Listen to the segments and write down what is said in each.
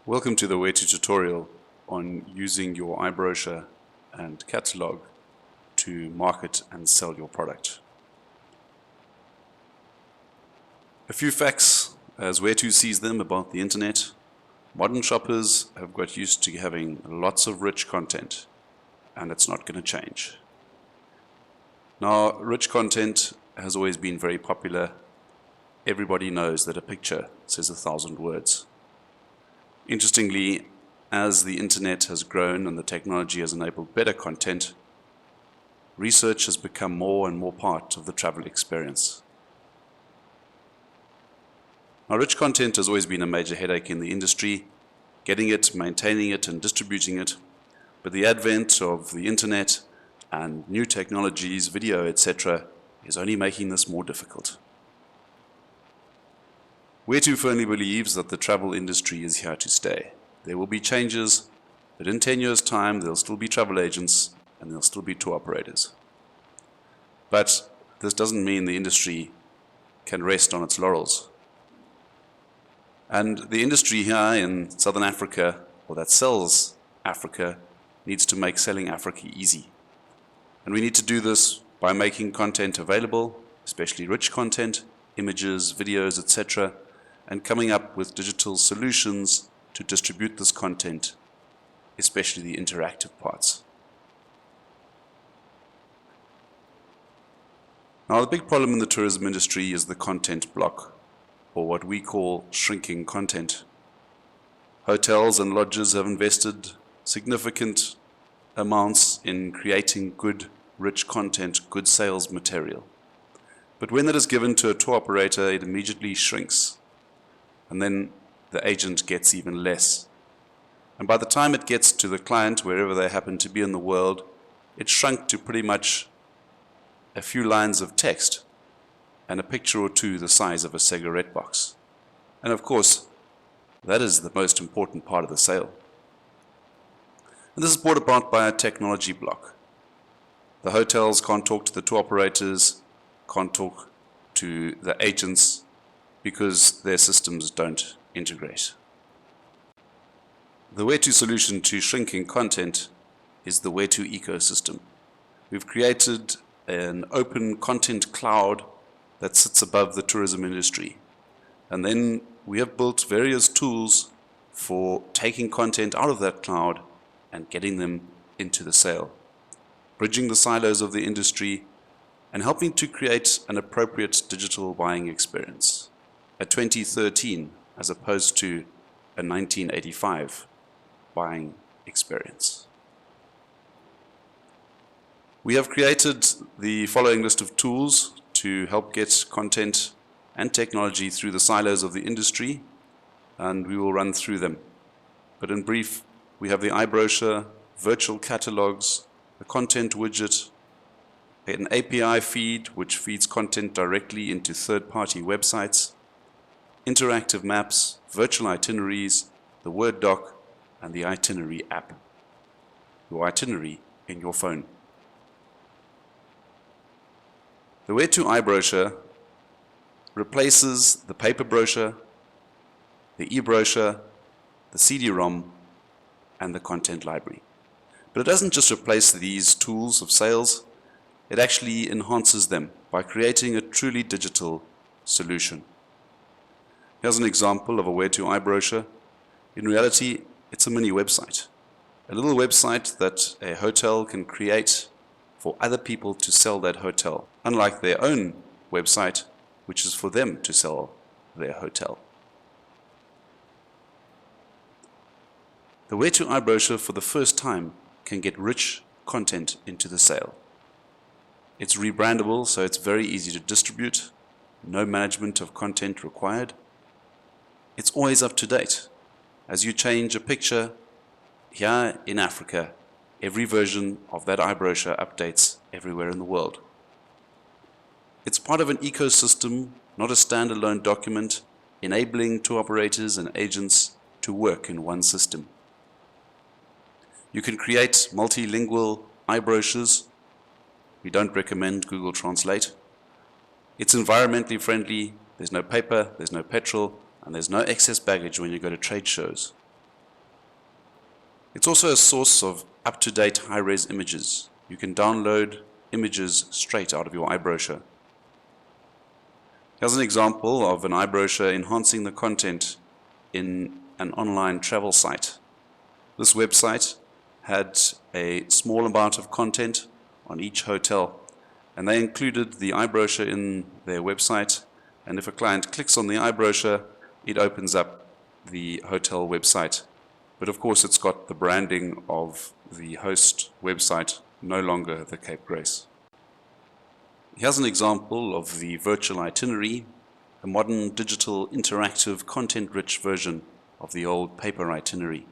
Welcome to the Where-To tutorial on using your iBrochure and catalog to market and sell your product. A few facts as Where-To sees them about the internet. Modern shoppers have got used to having lots of rich content, and it's not going to change. Now, rich content has always been very popular. Everybody knows that a picture says 1,000 words. Interestingly, as the internet has grown and the technology has enabled better content, research has become more and more part of the travel experience. Now, rich content has always been a major headache in the industry, getting it, maintaining it, and distributing it. But the advent of the internet and new technologies, video, etc., is only making this more difficult. Where-To firmly believes that the travel industry is here to stay. There will be changes, but in 10 years' time, there'll still be travel agents and there'll still be tour operators. But this doesn't mean the industry can rest on its laurels. And the industry here in Southern Africa, or that sells Africa, needs to make selling Africa easy. And we need to do this by making content available, especially rich content, images, videos, etc., and coming up with digital solutions to distribute this content, especially the interactive parts. Now, the big problem in the tourism industry is the content block, or what we call shrinking content. Hotels and lodges have invested significant amounts in creating good, rich content, good sales material. But when that is given to a tour operator, it immediately shrinks. And then the agent gets even less. And by the time it gets to the client, wherever they happen to be in the world, it's shrunk to pretty much a few lines of text and a picture or two the size of a cigarette box. And of course, that is the most important part of the sale. And this is brought about by a technology block. The hotels can't talk to the tour operators, can't talk to the agents, because their systems don't integrate. The Where-To solution to shrinking content is the Where-To ecosystem. We've created an open content cloud that sits above the tourism industry. And then we have built various tools for taking content out of that cloud and getting them into the sale, bridging the silos of the industry and helping to create an appropriate digital buying experience. A 2013 as opposed to a 1985 buying experience. We have created the following list of tools to help get content and technology through the silos of the industry, and we will run through them. But in brief, we have the iBrochure, virtual catalogs, a content widget, an API feed which feeds content directly into third-party websites, interactive maps, virtual itineraries, the Word doc, and the itinerary app. Your itinerary in your phone. The Where-To iBrochure replaces the paper brochure, the e-brochure, the CD-ROM, and the content library. But it doesn't just replace these tools of sales, it actually enhances them by creating a truly digital solution. Here's an example of a Where-To iBrochure. In reality, it's a mini website. A little website that a hotel can create for other people to sell that hotel, unlike their own website, which is for them to sell their hotel. The Where-To iBrochure for the first time can get rich content into the sale. It's rebrandable, so it's very easy to distribute. No management of content required. It's always up to date. As you change a picture, here in Africa, every version of that iBrochure updates everywhere in the world. It's part of an ecosystem, not a standalone document, enabling tour operators and agents to work in one system. You can create multilingual iBrochures. We don't recommend Google Translate. It's environmentally friendly. There's no paper, there's no petrol, and there's no excess baggage when you go to trade shows. It's also a source of up-to-date high-res images. You can download images straight out of your iBrochure. Here's an example of an iBrochure enhancing the content in an online travel site. This website had a small amount of content on each hotel, and they included the iBrochure in their website, and if a client clicks on the iBrochure, it opens up the hotel website. But of course it's got the branding of the host website, no longer the Cape Grace. Here's an example of the virtual itinerary, a modern digital interactive content-rich version of the old paper itinerary.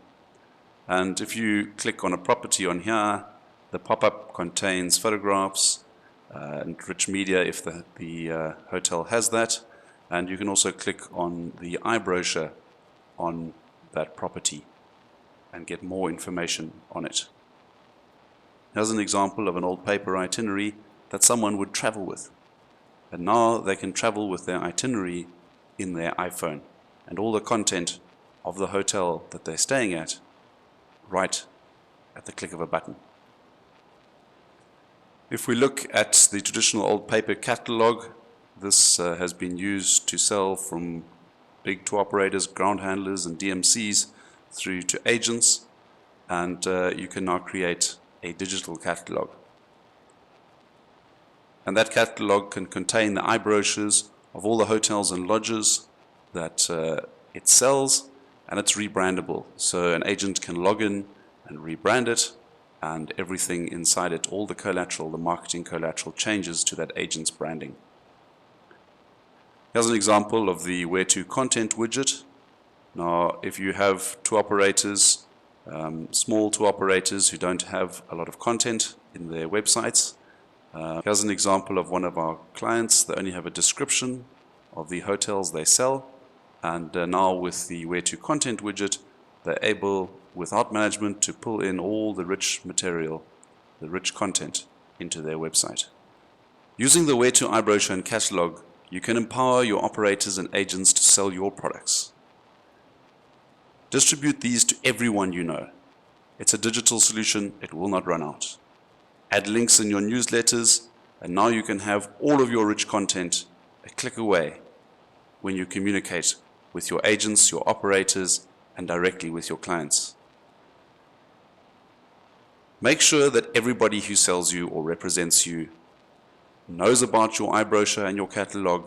And if you click on a property on here, the pop-up contains photographs and rich media if the hotel has that. And you can also click on the iBrochure on that property and get more information on it. Here's an example of an old paper itinerary that someone would travel with. And now they can travel with their itinerary in their iPhone and all the content of the hotel that they're staying at right at the click of a button. If we look at the traditional old paper catalog, this has been used to sell from big tour operators, ground handlers and DMCs through to agents, and you can now create a digital catalog. And that catalog can contain the iBrochures of all the hotels and lodges that it sells, and it's rebrandable. So an agent can log in and rebrand it, and everything inside it, all the collateral, the marketing collateral, changes to that agent's branding. Here's an example of the Where To content widget. Now, if you have tour operators, small tour operators who don't have a lot of content in their websites, here's an example of one of our clients. They only have a description of the hotels they sell, and now with the Where To content widget, they're able, without management, to pull in all the rich material, the rich content into their website. Using the Where To iBrochure and catalog, you can empower your operators and agents to sell your products. Distribute these to everyone you know. It's a digital solution, it will not run out. Add links in your newsletters, and now you can have all of your rich content a click away when you communicate with your agents, your operators, and directly with your clients. Make sure that everybody who sells you or represents you knows about your iBrochure and your catalog,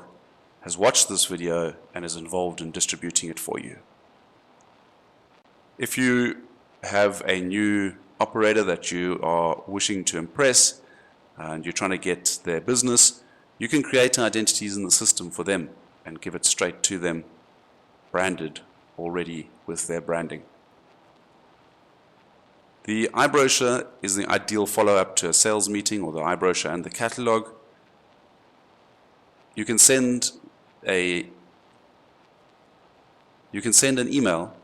has watched this video, and is involved in distributing it for you. If you have a new operator that you are wishing to impress and you're trying to get their business, you can create identities in the system for them and give it straight to them, branded already with their branding. The iBrochure is the ideal follow-up to a sales meeting, or the iBrochure and the catalog. You can send an email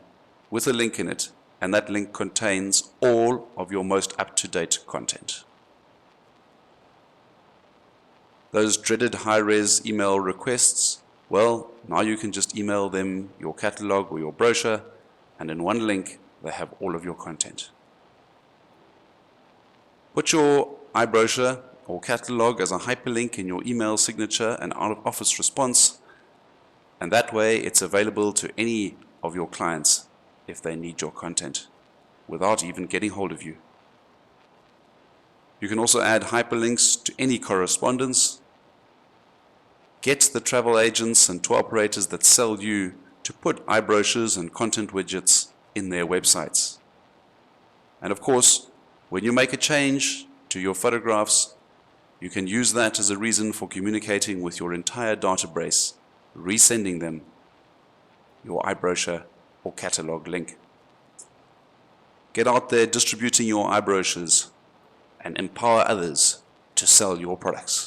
with a link in it, and that link contains all of your most up-to-date content. Those dreaded high-res email requests, well, now you can just email them your catalog or your brochure, and in one link they have all of your content. Put your iBrochure or catalog as a hyperlink in your email signature and out-of-office response, and that way it's available to any of your clients if they need your content without even getting hold of you. You can also add hyperlinks to any correspondence. Get the travel agents and tour operators that sell you to put iBrochures and content widgets in their websites. And of course, when you make a change to your photographs, you can use that as a reason for communicating with your entire database, resending them your iBrochure or catalog link. Get out there distributing your iBrochures and empower others to sell your products.